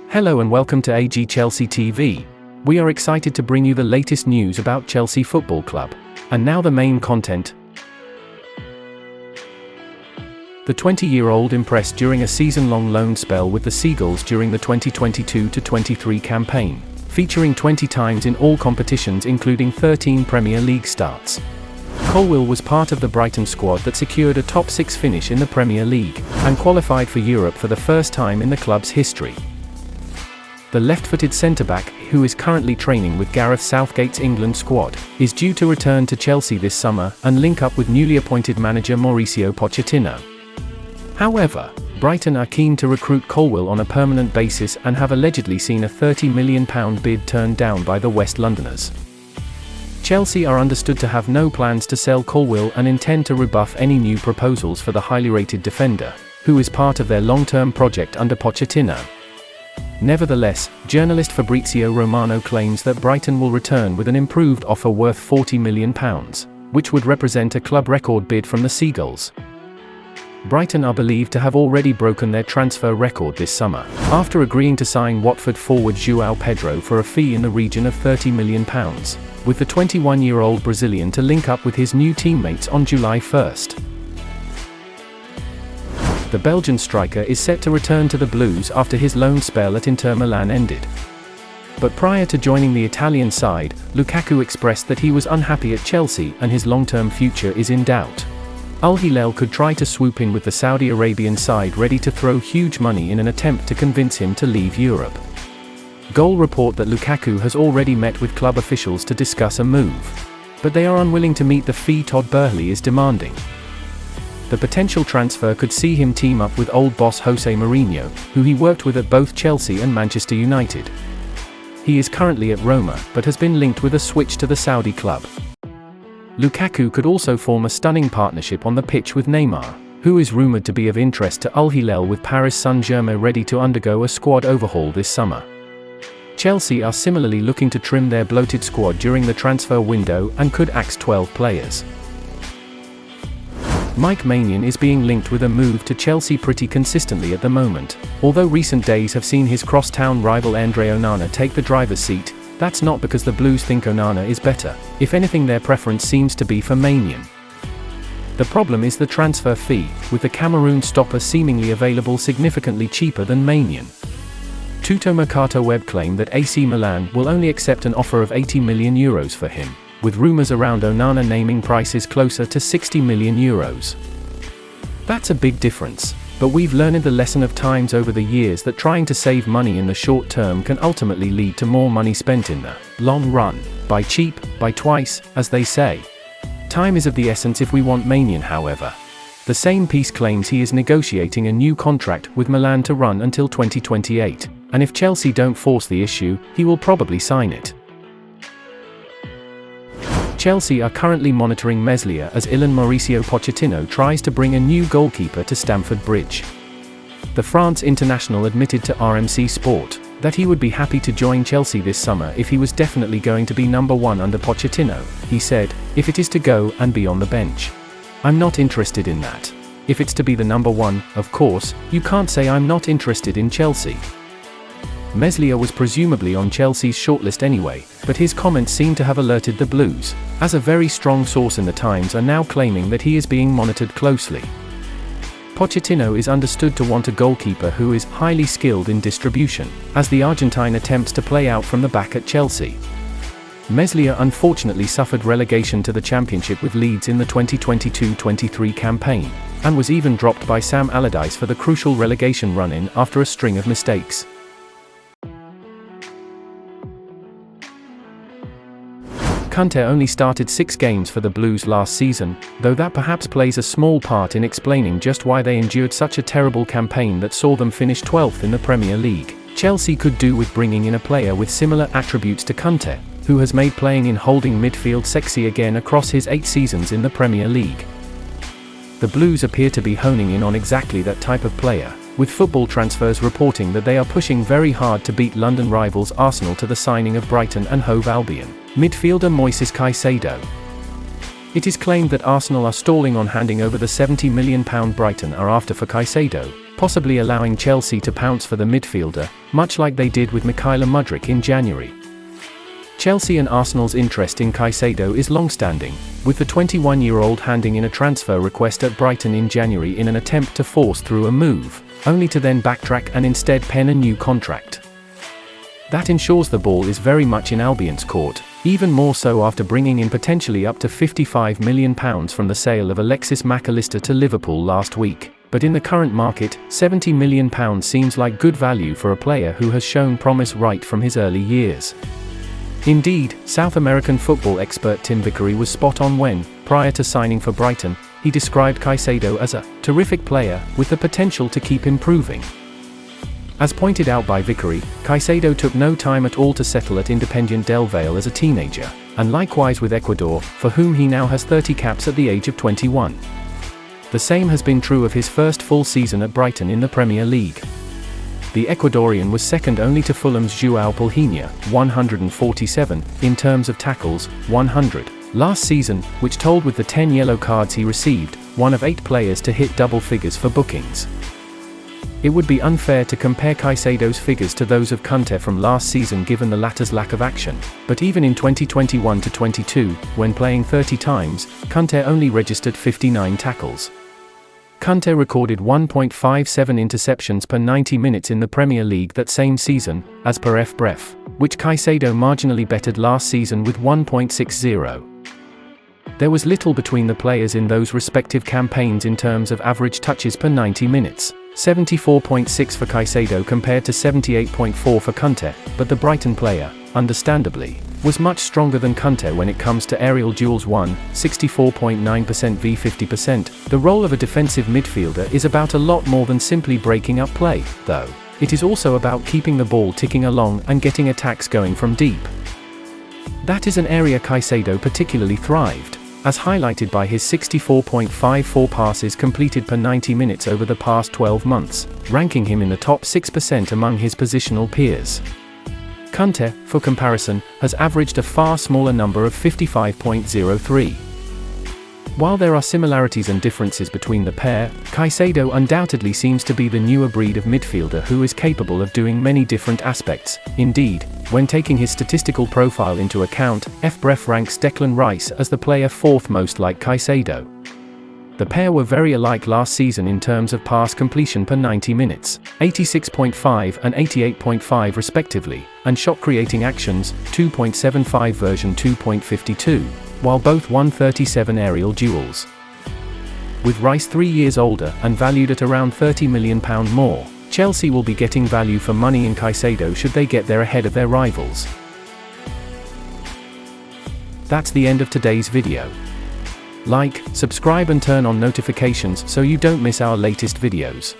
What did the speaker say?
Hello and welcome to AG Chelsea TV. We are excited to bring you the latest news about Chelsea Football Club. And now the main content. The 20-year-old impressed during a season-long loan spell with the Seagulls during the 2022-23 campaign, featuring 20 times in all competitions including 13 Premier League starts. Colwell was part of the Brighton squad that secured a top 6 finish in the Premier League, and qualified for Europe for the first time in the club's history. The left-footed centre-back, who is currently training with Gareth Southgate's England squad, is due to return to Chelsea this summer and link up with newly appointed manager Mauricio Pochettino. However, Brighton are keen to recruit Colwell on a permanent basis and have allegedly seen a £30 million bid turned down by the West Londoners. Chelsea are understood to have no plans to sell Colwell and intend to rebuff any new proposals for the highly rated defender, who is part of their long-term project under Pochettino. Nevertheless, journalist Fabrizio Romano claims that Brighton will return with an improved offer worth £40 million, which would represent a club record bid from the Seagulls. Brighton are believed to have already broken their transfer record this summer, after agreeing to sign Watford forward João Pedro for a fee in the region of £30 million, with the 21-year-old Brazilian to link up with his new teammates on July 1st. The Belgian striker is set to return to the Blues after his loan spell at Inter Milan ended. But prior to joining the Italian side, Lukaku expressed that he was unhappy at Chelsea and his long-term future is in doubt. Al Hilal could try to swoop in with the Saudi Arabian side ready to throw huge money in an attempt to convince him to leave Europe. Goal report that Lukaku has already met with club officials to discuss a move, but they are unwilling to meet the fee Todd Boehly is demanding. The potential transfer could see him team up with old boss Jose Mourinho, who he worked with at both Chelsea and Manchester United. He is currently at Roma, but has been linked with a switch to the Saudi club. Lukaku could also form a stunning partnership on the pitch with Neymar, who is rumoured to be of interest to Al Hilal, with Paris Saint-Germain ready to undergo a squad overhaul this summer. Chelsea are similarly looking to trim their bloated squad during the transfer window and could axe 12 players. Mike Maignan is being linked with a move to Chelsea pretty consistently at the moment. Although recent days have seen his crosstown rival Andre Onana take the driver's seat, that's not because the Blues think Onana is better. If anything, their preference seems to be for Maignan. The problem is the transfer fee, with the Cameroon stopper seemingly available significantly cheaper than Maignan. Tutto Mercato Web claim that AC Milan will only accept an offer of €80 million for him, with rumours around Onana naming prices closer to €60 million. That's a big difference, but we've learned the lesson of times over the years that trying to save money in the short term can ultimately lead to more money spent in the long run. Buy cheap, buy twice, as they say. Time is of the essence if we want Maignan, however. The same piece claims he is negotiating a new contract with Milan to run until 2028, and if Chelsea don't force the issue, he will probably sign it. Chelsea are currently monitoring Meslier as Mauricio Pochettino tries to bring a new goalkeeper to Stamford Bridge. The France international admitted to RMC Sport that he would be happy to join Chelsea this summer if he was definitely going to be number one under Pochettino. He said, "If it is to go and be on the bench, I'm not interested in that. If it's to be the number one, of course, you can't say I'm not interested in Chelsea." Meslier was presumably on Chelsea's shortlist anyway, but his comments seem to have alerted the Blues, as a very strong source in the Times are now claiming that he is being monitored closely. Pochettino is understood to want a goalkeeper who is highly skilled in distribution, as the Argentine attempts to play out from the back at Chelsea. Meslier unfortunately suffered relegation to the Championship with Leeds in the 2022-23 campaign, and was even dropped by Sam Allardyce for the crucial relegation run-in after a string of mistakes. Kante only started 6 games for the Blues last season, though that perhaps plays a small part in explaining just why they endured such a terrible campaign that saw them finish 12th in the Premier League. Chelsea could do with bringing in a player with similar attributes to Kante, who has made playing in holding midfield sexy again across his 8 seasons in the Premier League. The Blues appear to be honing in on exactly that type of player, with Football Transfers reporting that they are pushing very hard to beat London rivals Arsenal to the signing of Brighton and Hove Albion midfielder Moises Caicedo. It is claimed that Arsenal are stalling on handing over the £70 million Brighton are after for Caicedo, possibly allowing Chelsea to pounce for the midfielder, much like they did with Mykhailo Mudryk in January. Chelsea and Arsenal's interest in Caicedo is long-standing, with the 21-year-old handing in a transfer request at Brighton in January in an attempt to force through a move, only to then backtrack and instead pen a new contract. That ensures the ball is very much in Albion's court, even more so after bringing in potentially up to £55 million from the sale of Alexis Mac Allister to Liverpool last week. But in the current market, £70 million seems like good value for a player who has shown promise right from his early years. Indeed, South American football expert Tim Vickery was spot on when, prior to signing for Brighton, he described Caicedo as a terrific player with the potential to keep improving. As pointed out by Vickery, Caicedo took no time at all to settle at Independiente del Valle as a teenager, and likewise with Ecuador, for whom he now has 30 caps at the age of 21. The same has been true of his first full season at Brighton in the Premier League. The Ecuadorian was second only to Fulham's João Palhinha, 147, in terms of tackles, 100, last season, which told with the 10 yellow cards he received, one of 8 players to hit double figures for bookings. It would be unfair to compare Caicedo's figures to those of Kante from last season given the latter's lack of action, but even in 2021-22, when playing 30 times, Kante only registered 59 tackles. Kante recorded 1.57 interceptions per 90 minutes in the Premier League that same season, as per FBref, which Caicedo marginally bettered last season with 1.60. There was little between the players in those respective campaigns in terms of average touches per 90 minutes. 74.6 for Caicedo compared to 78.4 for Kante, but the Brighton player, understandably, was much stronger than Kante when it comes to aerial duels won, 64.9% v 50%. The role of a defensive midfielder is about a lot more than simply breaking up play, though. It is also about keeping the ball ticking along and getting attacks going from deep. That is an area Caicedo particularly thrived, as highlighted by his 64.54 passes completed per 90 minutes over the past 12 months, ranking him in the top 6% among his positional peers. Kante, for comparison, has averaged a far smaller number of 55.03. While there are similarities and differences between the pair, Caicedo undoubtedly seems to be the newer breed of midfielder who is capable of doing many different aspects. Indeed, when taking his statistical profile into account, FBref ranks Declan Rice as the player 4th most like Caicedo. The pair were very alike last season in terms of pass completion per 90 minutes, 86.5 and 88.5 respectively, and shot creating actions, 2.75 version 2.52, while both won 37 aerial duels. With Rice 3 years older and valued at around £30 million more, Chelsea will be getting value for money in Caicedo should they get there ahead of their rivals. That's the end of today's video. Like, subscribe and turn on notifications so you don't miss our latest videos.